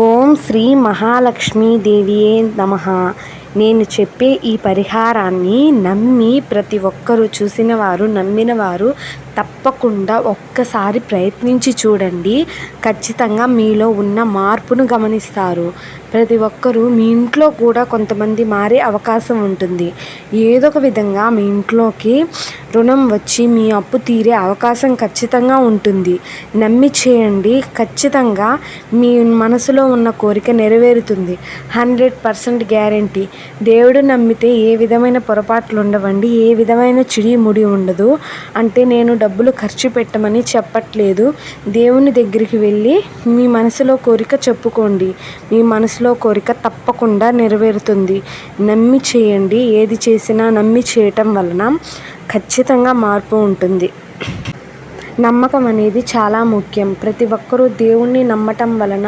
ఓం శ్రీ మహాలక్ష్మీదేవియే నమః. నేను చెప్పే ఈ పరిహారాన్ని నమ్మి ప్రతి ఒక్కరూ నమ్మిన వారు తప్పకుండా ఒక్కసారి ప్రయత్నించి చూడండి. ఖచ్చితంగా మీలో ఉన్న మార్పును గమనిస్తారు. ప్రతి ఒక్కరూ మీ ఇంట్లో కూడా కొంతమంది మారే అవకాశం ఉంటుంది. ఏదో ఒక విధంగా మీ ఇంట్లోకి రుణం వచ్చి మీ అప్పు తీరే అవకాశం ఖచ్చితంగా ఉంటుంది. నమ్మి చేయండి. ఖచ్చితంగా మీ మనసులో ఉన్న కోరిక నెరవేరుతుంది. 100% గ్యారెంటీ. దేవుడు నమ్మితే ఏ విధమైన పొరపాట్లు ఉండవండి. ఏ విధమైన చిడిముడి ఉండదు. అంటే నేను డబ్బులు ఖర్చు పెట్టమని చెప్పట్లేదు. దేవుని దగ్గరికి వెళ్ళి మీ మనసులో కోరిక చెప్పుకోండి. మీ మనసులో కోరిక తప్పకుండా నెరవేరుతుంది. నమ్మి చేయండి. ఏది చేసినా నమ్మి చేయటం వలన ఖచ్చితంగా మార్పు ఉంటుంది. నమ్మకం అనేది చాలా ముఖ్యం. ప్రతి ఒక్కరూ దేవుణ్ణి నమ్మటం వలన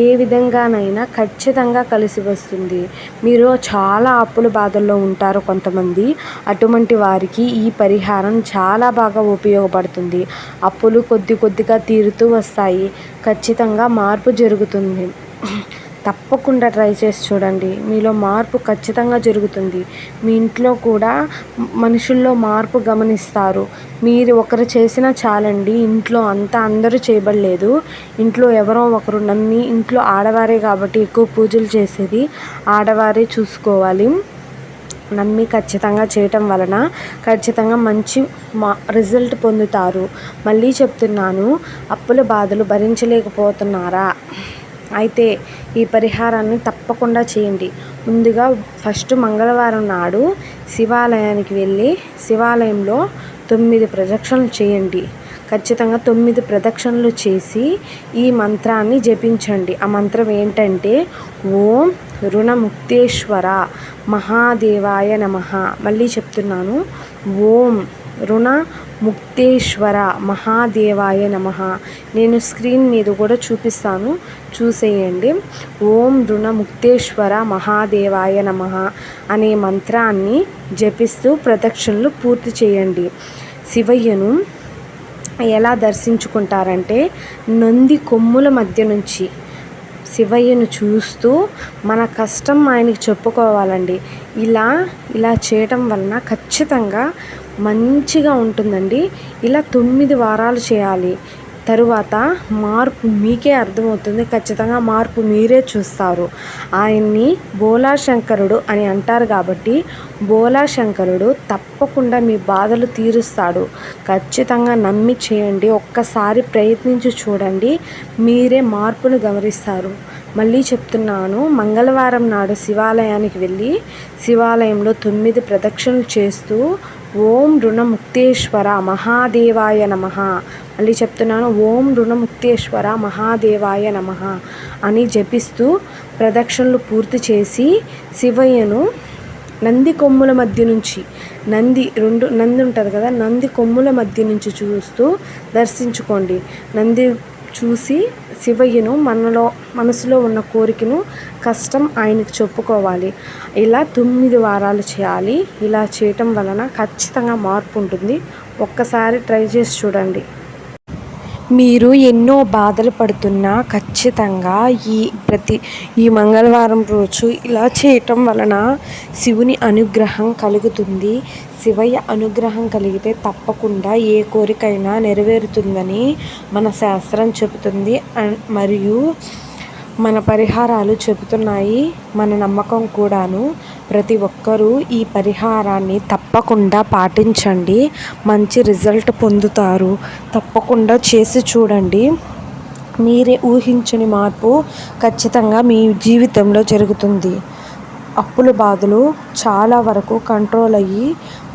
ఏ విధంగానైనా ఖచ్చితంగా కలిసి వస్తుంది. మీరు చాలా అప్పుల బాధల్లో ఉంటారు కొంతమంది. అటువంటి వారికి ఈ పరిహారం చాలా బాగా ఉపయోగపడుతుంది. అప్పులు కొద్దిగా తీరుతూ వస్తాయి. ఖచ్చితంగా మార్పు జరుగుతుంది. తప్పకుండా ట్రై చేసి చూడండి. మీలో మార్పు ఖచ్చితంగా జరుగుతుంది. మీ ఇంట్లో కూడా మనుషుల్లో మార్పు గమనిస్తారు. మీరు ఒకరు చేసినా చాలండి. ఇంట్లో అంతా అందరూ చేయబడలేదు. ఇంట్లో ఎవరో ఒకరు నమ్మి, ఇంట్లో ఆడవారే కాబట్టి ఎక్కువ పూజలు చేసేది ఆడవారే చూసుకోవాలి. నమ్మి ఖచ్చితంగా చేయటం వలన ఖచ్చితంగా మంచి రిజల్ట్ పొందుతారు. మళ్ళీ చెప్తున్నాను, అప్పుల బాధలు భరించలేకపోతున్నారా? అయితే ఈ పరిహారాన్ని తప్పకుండా చేయండి. ముందుగా ఫస్ట్ మంగళవారం నాడు శివాలయానికి వెళ్ళి శివాలయంలో 9 ప్రదక్షిణలు చేయండి. ఖచ్చితంగా 9 ప్రదక్షిణలు చేసి ఈ మంత్రాన్ని జపించండి. ఆ మంత్రం ఏంటంటే ఓం రుణముక్తేశ్వర మహాదేవాయ నమః. మళ్ళీ చెప్తున్నాను, ఓం రుణ ముక్తేశ్వర మహాదేవాయ నమః. నేను స్క్రీన్ మీద కూడా చూపిస్తాను, చూసేయండి. ఓం రుణ ముక్తేశ్వర మహాదేవాయ నమః అనే మంత్రాన్ని జపిస్తూ ప్రదక్షిణలు పూర్తి చేయండి. శివయ్యను ఎలా దర్శించుకుంటారంటే నంది కొమ్ముల మధ్య నుంచి శివయ్యను చూస్తూ మన కష్టం ఆయనకి చెప్పుకోవాలండి. ఇలా చేయటం వలన ఖచ్చితంగా మంచిగా ఉంటుందండి. ఇలా 9 వారాలు చేయాలి. తరువాత మార్పు మీకే అర్థమవుతుంది. ఖచ్చితంగా మార్పు మీరే చూస్తారు. ఆయన్ని బోలాశంకరుడు అని అంటారు కాబట్టి బోలాశంకరుడు తప్పకుండా మీ బాధలు తీరుస్తాడు. ఖచ్చితంగా నమ్మి చేయండి. ఒక్కసారి ప్రయత్నించి చూడండి. మీరే మార్పును గమనిస్తారు. మళ్ళీ చెప్తున్నాను, మంగళవారం నాడు శివాలయానికి వెళ్ళి శివాలయంలో 9 ప్రదక్షిణలు చేస్తూ ఓం రుణముక్తేశ్వర మహాదేవాయ నమః. మళ్ళీ చెప్తున్నాను, ఓం రుణముక్తేశ్వర మహాదేవాయ నమః అని జపిస్తూ ప్రదక్షిణలు పూర్తి చేసి శివయ్యను నంది కొమ్ముల మధ్య నుంచి నంది ఉంటుంది కదా, నంది కొమ్ముల మధ్య నుంచి చూస్తూ దర్శించుకోండి. నంది చూసి శివయ్యను మనసులో ఉన్న కోరికను కష్టం ఆయనకు చెప్పుకోవాలి. ఇలా 9 వారాలు చేయాలి. ఇలా చేయటం వలన ఖచ్చితంగా మార్పు ఉంటుంది. ఒక్కసారి ట్రై చేసి చూడండి. మీరు ఎన్నో బాధలు పడుతున్నా ఖచ్చితంగా ఈ మంగళవారం రోజు ఇలా చేయటం వలన శివుని అనుగ్రహం కలుగుతుంది. శివయ్య అనుగ్రహం కలిగితే తప్పకుండా ఏ కోరికైనా నెరవేరుతుందని మన శాస్త్రం చెబుతుంది. మరియు మన పరిహారాలు చెబుతున్నాయి. మన నమ్మకం కూడాను. ప్రతి ఒక్కరూ ఈ పరిహారాన్ని తప్పకుండా పాటించండి. మంచి రిజల్ట్ పొందుతారు. తప్పకుండా చేసి చూడండి. మీరే ఊహించని మార్పు ఖచ్చితంగా మీ జీవితంలో జరుగుతుంది. అప్పుల బాధలు చాలా వరకు కంట్రోల్ అయ్యి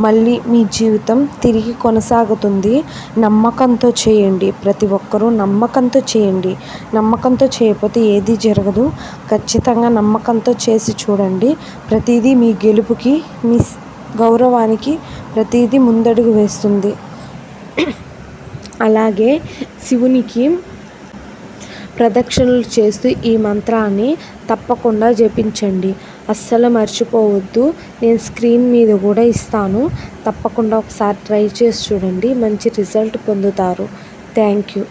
మళ్ళీ మీ జీవితం తిరిగి కొనసాగుతుంది. నమ్మకంతో చేయండి. ప్రతి ఒక్కరూ నమ్మకంతో చేయండి. నమ్మకంతో చేయకపోతే ఏది జరగదు. ఖచ్చితంగా నమ్మకంతో చేసి చూడండి. ప్రతిదీ మీ గెలుపుకి, మీ గౌరవానికి ప్రతిదీ ముందడుగు వేస్తుంది. అలాగే శివునికి ప్రదక్షిణలు చేస్తూ ఈ మంత్రాన్ని తప్పకుండా జపించండి. అస్సలు మర్చిపోవద్దు. నేను స్క్రీన్ మీద కూడా ఇస్తాను. తప్పకుండా ఒకసారి ట్రై చేసి చూడండి. మంచి రిజల్ట్ పొందుతారు. Thank you.